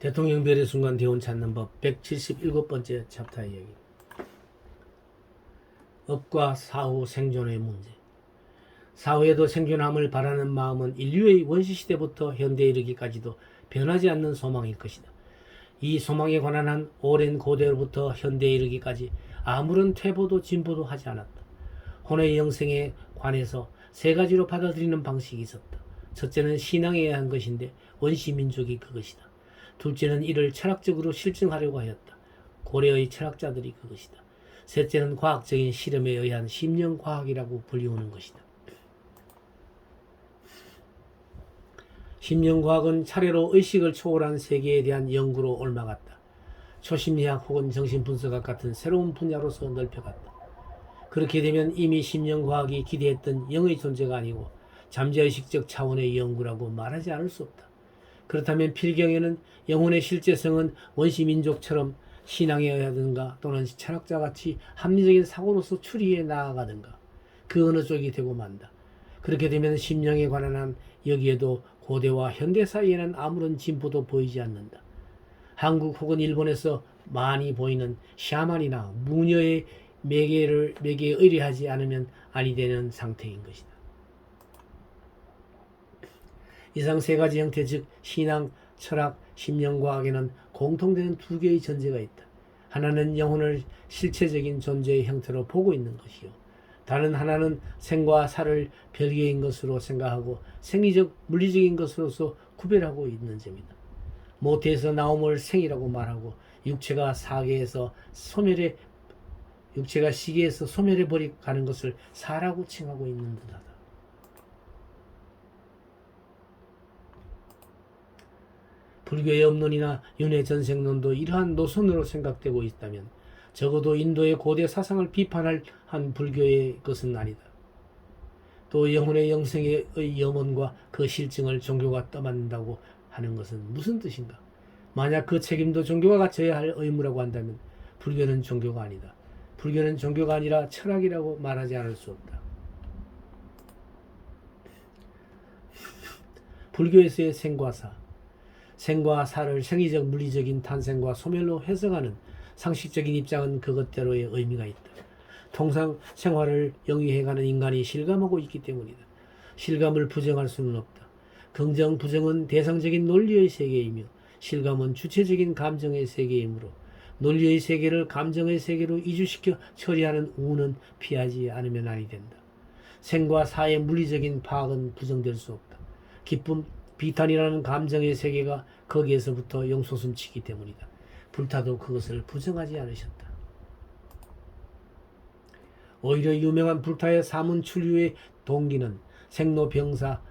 대통령별의 순간 대원 찾는 법 177번째 챕터 이야기. 업과 사후 생존의 문제. 사후에도 생존함을 바라는 마음은 인류의 원시시대부터 현대에 이르기까지도 변하지 않는 소망일 것이다. 이 소망에 관한 한 오랜 고대로부터 현대에 이르기까지 아무런 퇴보도 진보도 하지 않았다. 혼의 영생에 관해서 세 가지로 받아들이는 방식이 있었다. 첫째는 신앙에 의한 것인데 원시민족이 그것이다. 둘째는 이를 철학적으로 실증하려고 하였다. 고려의 철학자들이 그것이다. 셋째는 과학적인 실험에 의한 심령과학이라고 불리우는 것이다. 심령과학은 차례로 의식을 초월한 세계에 대한 연구로 옮아갔다. 초심리학 혹은 정신분석학 같은 새로운 분야로서 넓혀갔다. 그렇게 되면 이미 심령과학이 기대했던 영의 존재가 아니고 잠재의식적 차원의 연구라고 말하지 않을 수 없다. 그렇다면 필경에는 영혼의 실제성은 원시민족처럼 신앙에 의하든가 또는 철학자같이 합리적인 사고로서 추리해 나아가든가 그 어느 쪽이 되고 만다. 그렇게 되면 심령에 관한 한 여기에도 고대와 현대 사이에는 아무런 진보도 보이지 않는다. 한국 혹은 일본에서 많이 보이는 샤만이나 무녀의 매개에 의뢰하지 않으면 아니 되는 상태인 것이다. 이상 세 가지 형태 즉 신앙, 철학, 심령과학에는 공통되는 두 개의 전제가 있다. 하나는 영혼을 실체적인 존재의 형태로 보고 있는 것이요. 다른 하나는 생과 사를 별개인 것으로 생각하고 생리적, 물리적인 것으로서 구별하고 있는 점이다. 모태에서 나옴을 생이라고 말하고 육체가 시계에서 소멸해 버리 가는 것을 사라고 칭하고 있는 듯하다. 불교의 업론이나 윤회 전생론도 이러한 노선으로 생각되고 있다면 적어도 인도의 고대 사상을 비판할 한 불교의 것은 아니다. 또 영혼의 영생의 염원과 그 실증을 종교가 떠맡는다고 하는 것은 무슨 뜻인가? 만약 그 책임도 종교가 져야 할 의무라고 한다면 불교는 종교가 아니다. 불교는 종교가 아니라 철학이라고 말하지 않을 수 없다. 불교에서의 생과 사, 생과 사를 생리적 물리적인 탄생과 소멸로 해석하는 상식적인 입장은 그것대로의 의미가 있다. 통상 생활을 영위해가는 인간이 실감하고 있기 때문이다. 실감을 부정할 수는 없다. 긍정, 부정은 대상적인 논리의 세계이며 실감은 주체적인 감정의 세계이므로 논리의 세계를 감정의 세계로 이주시켜 처리하는 우는 피하지 않으면 아니 된다. 생과 사의 물리적인 파악은 부정될 수 없다. 기쁨, 비탄이라는 감정의 세계가 거기에서부터 용솟음치기 때문이다. 불타도 그것을 부정하지 않으셨다. 오히려 유명한 불타의 사문출유의 동기는 생로병사,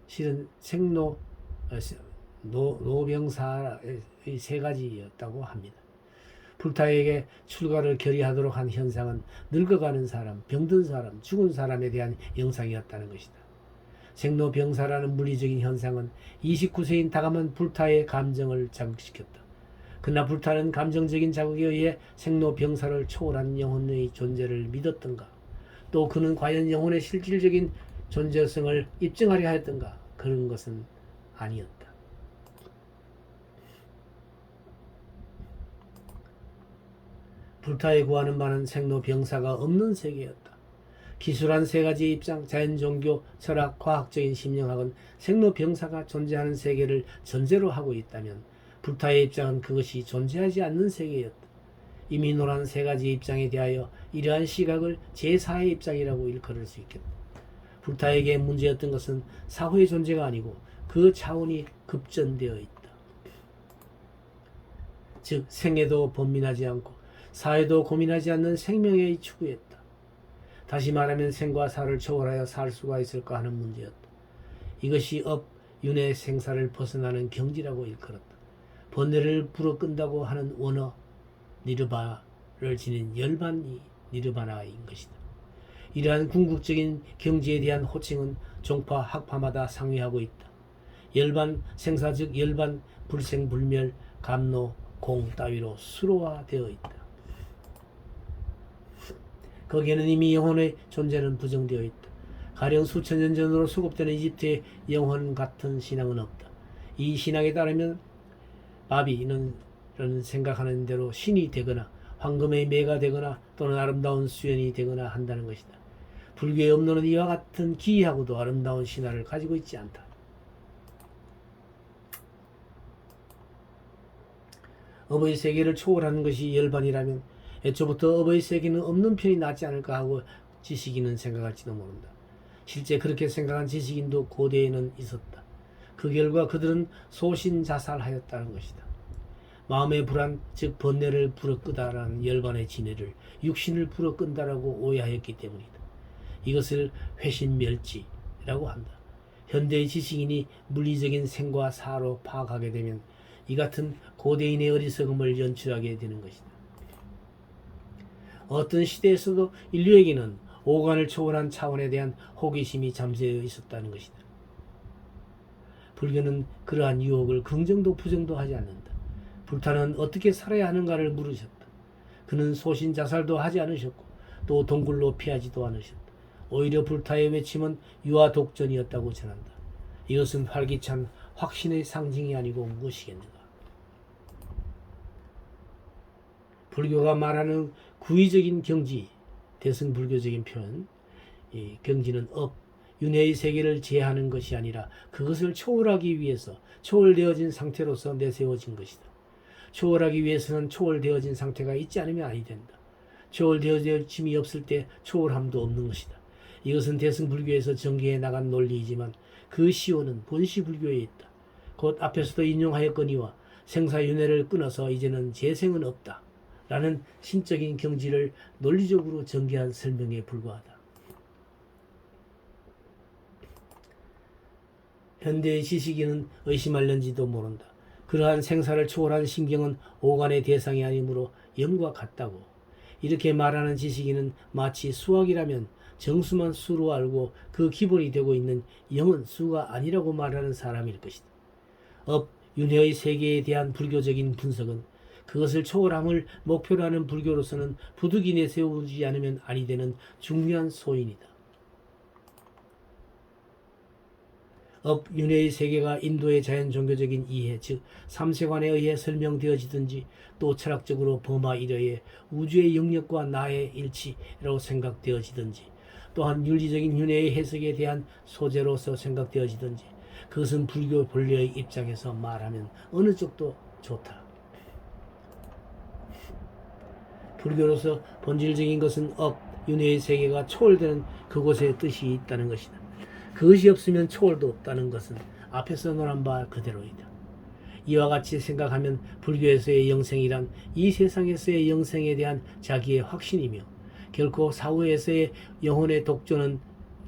실은 노병사의 세 가지였다고 합니다. 불타에게 출가를 결의하도록 한 현상은 늙어가는 사람, 병든 사람, 죽은 사람에 대한 영상이었다는 것이다. 생로병사라는 물리적인 현상은 29세인 다감한 불타의 감정을 자극시켰다. 그러나 불타는 감정적인 자극에 의해 생로병사를 초월한 영혼의 존재를 믿었던가? 또 그는 과연 영혼의 실질적인 존재성을 입증하려 하였던가? 그런 것은 아니었다. 불타에 구하는 바는 생로병사가 없는 세계였다. 기술한 세 가지의 입장, 자연, 종교, 철학, 과학적인 심령학은 생로병사가 존재하는 세계를 전제로 하고 있다면 불타의 입장은 그것이 존재하지 않는 세계였다. 이미 논한 세 가지 입장에 대하여 이러한 시각을 제4의 입장이라고 일컬을 수 있겠다. 불타에게 문제였던 것은 사후의 존재가 아니고 그 차원이 급전되어 있다. 즉 생에도 번민하지 않고 사에도 고민하지 않는 생명의 추구였다. 다시 말하면 생과 사를 초월하여 살 수가 있을까 하는 문제였다. 이것이 업, 윤회, 생사를 벗어나는 경지라고 일컬었다. 번뇌를 불어 끈다고 하는 원어, 니르바를 지닌 열반이 니르바나인 것이다. 이러한 궁극적인 경지에 대한 호칭은 종파, 학파마다 상회하고 있다. 열반, 생사 즉 열반, 불생, 불멸, 감노, 공 따위로 수로화되어 있다. 거기에는 이미 영혼의 존재는 부정되어 있다. 가령 수천 년 전으로 수급되는 이집트의 영혼 같은 신앙은 없다. 이 신앙에 따르면 마비는 생각하는 대로 신이 되거나 황금의 매가 되거나 또는 아름다운 수연이 되거나 한다는 것이다. 불교의 업로는 이와 같은 기이하고도 아름다운 신화를 가지고 있지 않다. 어버이 세계를 초월하는 것이 열반이라면 애초부터 어버이 세계는 없는 편이 낫지 않을까 하고 지식인은 생각할지도 모른다. 실제 그렇게 생각한 지식인도 고대에는 있었다. 그 결과 그들은 소신자살하였다는 것이다. 마음의 불안, 즉 번뇌를 불어끄다라는 열반의 진해를 육신을 불어끈다라고 오해하였기 때문이다. 이것을 회신멸지라고 한다. 현대의 지식인이 물리적인 생과 사로 파악하게 되면 이 같은 고대인의 어리석음을 연출하게 되는 것이다. 어떤 시대에서도 인류에게는 오간을 초월한 차원에 대한 호기심이 잠재해 있었다는 것이다. 불교는 그러한 유혹을 긍정도 부정도 하지 않는다. 불타는 어떻게 살아야 하는가를 물으셨다. 그는 소신자살도 하지 않으셨고 또 동굴로 피하지도 않으셨다. 오히려 불타의 외침은 유아독전이었다고 전한다. 이것은 활기찬 확신의 상징이 아니고 무엇이겠는가. 불교가 말하는 구의적인 경지, 대승불교적인 표현, 이 경지는 업, 윤회의 세계를 제하는 것이 아니라 그것을 초월하기 위해서 초월되어진 상태로서 내세워진 것이다. 초월하기 위해서는 초월되어진 상태가 있지 않으면 아니 된다. 초월되어짐이 없을 때 초월함도 없는 것이다. 이것은 대승불교에서 전개해 나간 논리이지만 그 시효는 본시불교에 있다. 곧 앞에서도 인용하였거니와 생사윤회를 끊어서 이제는 재생은 없다. 라는 신적인 경지를 논리적으로 전개한 설명에 불과하다. 현대의 지식인은 의심할는지도 모른다. 그러한 생사를 초월한 신경은 오간의 대상이 아니므로 영과 같다고. 이렇게 말하는 지식인은 마치 수학이라면 정수만 수로 알고 그 기본이 되고 있는 영은 수가 아니라고 말하는 사람일 것이다. 업, 윤회의 세계에 대한 불교적인 분석은 그것을 초월함을 목표로 하는 불교로서는 부득이 내세우지 않으면 아니 되는 중요한 소인이다. 업, 윤회의 세계가 인도의 자연 종교적인 이해, 즉 삼세관에 의해 설명되어지든지 또 철학적으로 범하 이래의 우주의 영역과 나의 일치라고 생각되어지든지 또한 윤리적인 윤회의 해석에 대한 소재로서 생각되어지든지 그것은 불교 본래의 입장에서 말하면 어느 쪽도 좋다. 불교로서 본질적인 것은 업, 윤회의 세계가 초월되는 그곳에 뜻이 있다는 것이다. 그것이 없으면 초월도 없다는 것은 앞에서 논한 바 그대로이다. 이와 같이 생각하면 불교에서의 영생이란 이 세상에서의 영생에 대한 자기의 확신이며 결코 사후에서의 영혼의 독존은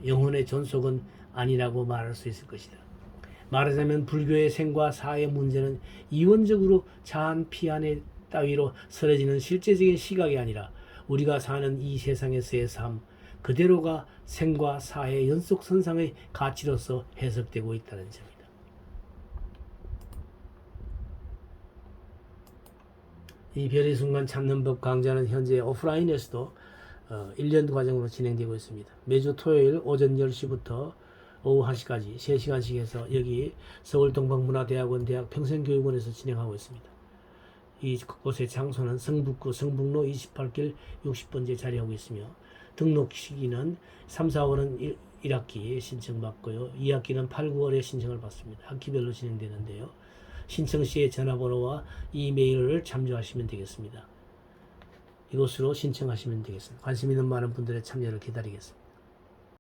영혼의 존속은 아니라고 말할 수 있을 것이다. 말하자면 불교의 생과 사의 문제는 이원적으로 자한 피안의 따위로 서려지는 실제적인 시각이 아니라 우리가 사는 이 세상에서의 삶 그대로가 생과 사의 연속선상의 가치로서 해석되고 있다는 점이다. 이 별의 순간 찾는 법 강좌는 현재 오프라인에서도 1년 과정으로 진행되고 있습니다. 매주 토요일 오전 10시부터 오후 1시까지 3시간씩 해서 여기 서울동방문화대학원 대학 평생교육원에서 진행하고 있습니다. 이곳의 장소는 성북구 성북로 28길 60번째 자리하고 있으며 등록 시기는 3, 4월은 1학기 신청받고요. 2학기는 8, 9월에 신청을 받습니다. 학기별로 진행되는데요. 신청 시에 전화번호와 이메일을 참조하시면 되겠습니다. 이곳으로 신청하시면 되겠습니다. 관심 있는 많은 분들의 참여를 기다리겠습니다.